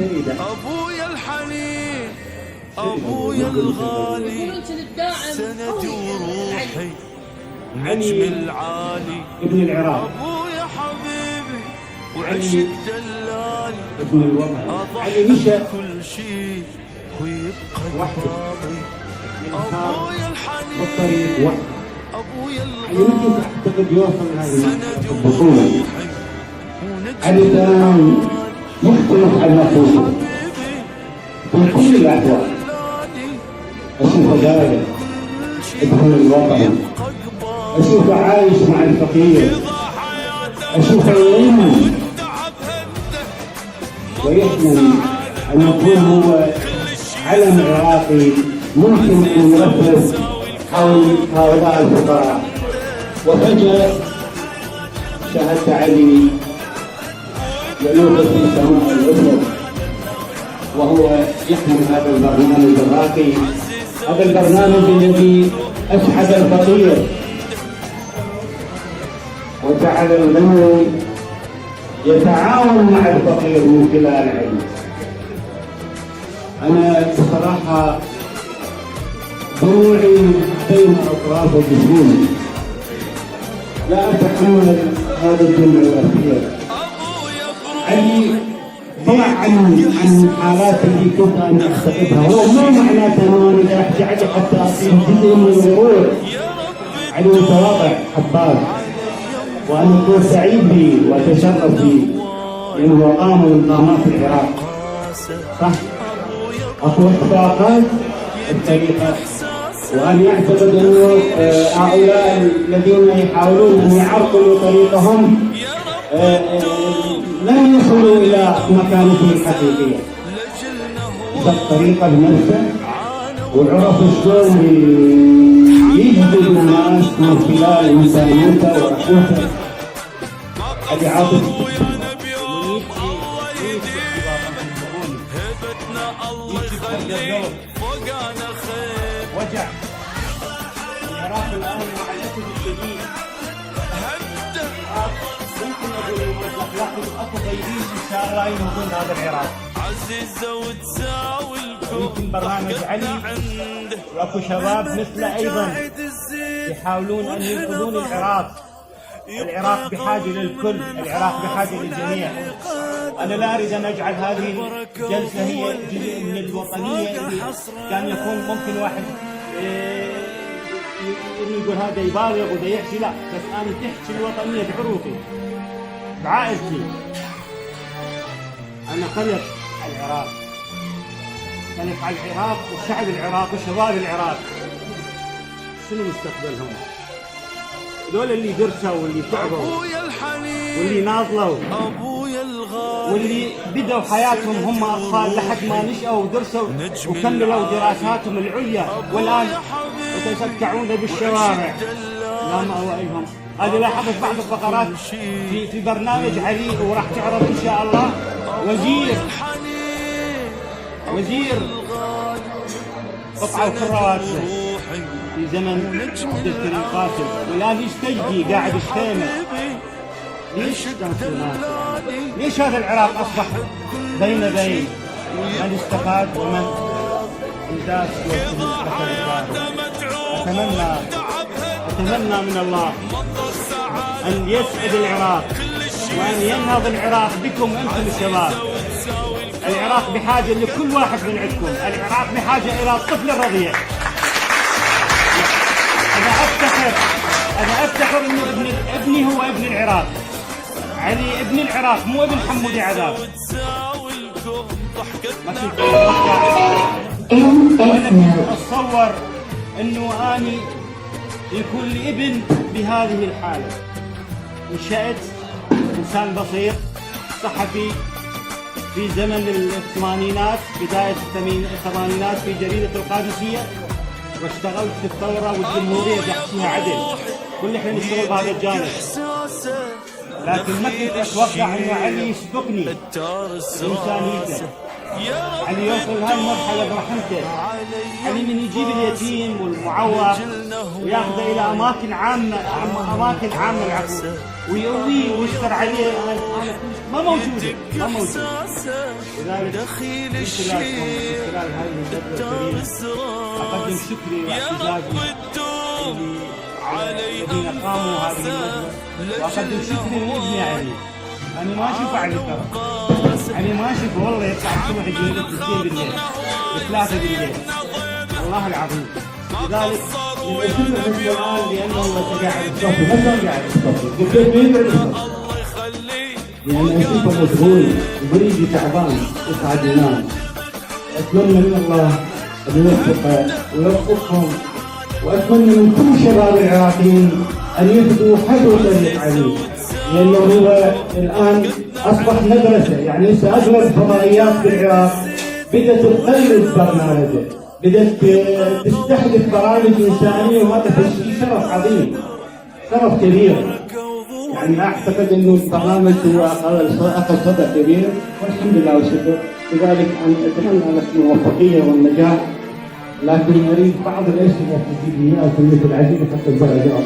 ابويا الحنين ابويا الغالي سندي وروحي نجم العالي ابن العراق ابويا حبيبي وعشق دلالي ابن الوطن علي مشى كل شيء ويبقى الماضي ابويا الحنين ابويا يمكن اعتقد يوصل هذه البطوله. علي كان يختلف عن اخوه في كل الاحوال. اشوفه قايل ابن الوطن، اشوفه عايش مع الفقير، اشوفه يعين ويحلم ان يكون هو علم عراقي ممكن ان يرفرف حول هؤلاء الفقراء. وفجأة شاهدت علي يلوح في سماء الأفق وهو يحمل هذا البرنامج الراقي، هذا البرنامج الذي أسعد الفقير وجعل الغني يتعاون مع الفقير من خلال علي. أنا بصراحة ضلوعي بين أطراف الجسوم، لا أتحمل هذا الجمع الأخير. علي ضاع عن حالات اللي كنت أنا أعتقدها. هو مو معناته أنه أنا راح أجعل حتى أعطيه جزء من الغرور. علي متواضع حباب، وأنا أكون سعيد به وأتشرف به لأنه قام من قامات العراق. صح؟ أكو اخفاقات الطريقة، وأنا أعتقد أنه هؤلاء الذين يحاولون أن يعرقلوا طريقهم لن يصلوا إلى مكانته الحقيقية. الطريقة بنفسه وعرف شلون يجذب الناس من خلال إنسانيته ورحمته. أبي عاطف وجع العراق الآن مع الأسف الشديد ممكن نقول الموظف اكو غيرين ان شاء الله ينهضون هذا العراق. عزيزه وتساوي الكون يمكن برنامج علي واكو شباب مثله ايضا يحاولون ان ينقذون العراق. العراق بحاجه للكل، العراق بحاجه للجميع. انا لا اريد ان اجعل هذه الجلسه هي جزء من الوطنيه اللي كان يكون ممكن واحد يقول هذا يبالغ وده يحكي. لا، بس انا تحكي الوطنيه بعروقي بعائلتي. انا خلق العراق، خلق على العراق والشعب العراق وشباب العراق. شنو مستقبلهم؟ دول اللي درسوا واللي تعبوا واللي ناضلوا واللي بدوا حياتهم هم اطفال لحد ما نشأوا ودرسوا وكملوا دراساتهم العليا، والان يتسكعون بالشوارع لا مأوى لهم. هذه لاحظت بعض الفقرات في برنامج علي وراح تعرض ان شاء الله. وزير قطعوا كرواتنا في زمن عبد الكريم قاسم، والان يستجدي قاعد يشتمل. ليش هذا العراق اصبح بين من استفاد ومن انداس؟ اتمنى من الله ان يسعد العراق وان ينهض العراق بكم انتم الشباب. العراق بحاجه لكل واحد من عندكم. العراق بحاجه الى طفل رضيع. انا افتخر انه ابني هو ابن العراق. علي ابن العراق مو ابن حمودي عذاب. ما كنت اتصور انه اني يكون لي ابن بهذه الحاله. نشأت انسان بسيط صحفي في زمن الثمانينات، بدايه الثمانينات في جريده القادسيه، واشتغلت في الثوره والجمهوريه بحكيها عدل. كل احنا نشتغل بهذا الجانب، لكن ما كنت اتوقع انه علي يسبقني بانسانيته يعني يوصل هاي المرحلة برحمته، يعني من يجيب اليتيم والمعوق وياخذه إلى أماكن عامة، العفو، ويقويه ويشكر عليه. أنا ما موجودة. لذلك من خلال هذه الجلسة الكريمة أقدم شكري واعتزازي الذين قاموا هذه المجلس، وأقدم شكري لابني علي. أنا ما أشوفه على الكرم، أنا ما أشوفه والله يطلع الصبح يجي لك 2 بالليل 3 بالليل، والله العظيم. لذلك يسمع القرآن لأنه الله قاعد يصلي، ما قاعد يصلي، قلت مين قاعد يصلي؟ لأن أشوفه مشغول وبريدي تعبان يقعد ينام. أتمنى من الله أن يوفقه ويوفقهم، وأتمنى من كل شباب العراقيين أن يهدوا حذو طريق علي، لأنه هو الآن أصبح مدرسة. يعني هسه أغلب الفضائيات في العراق بدأت تقلد برنامجه، بدأت تستحدث برامج إنسانية، وهذا شيء شرف عظيم، شرف كبير. يعني أعتقد أنه البرنامج هو أخذ صدى كبير، والحمد لله والشكر. لذلك أنا أتمنى لك الموفقية والنجاح، لكن أريد بعض الأشياء تجيب لي إياها في العزيمة حتى الدرجات.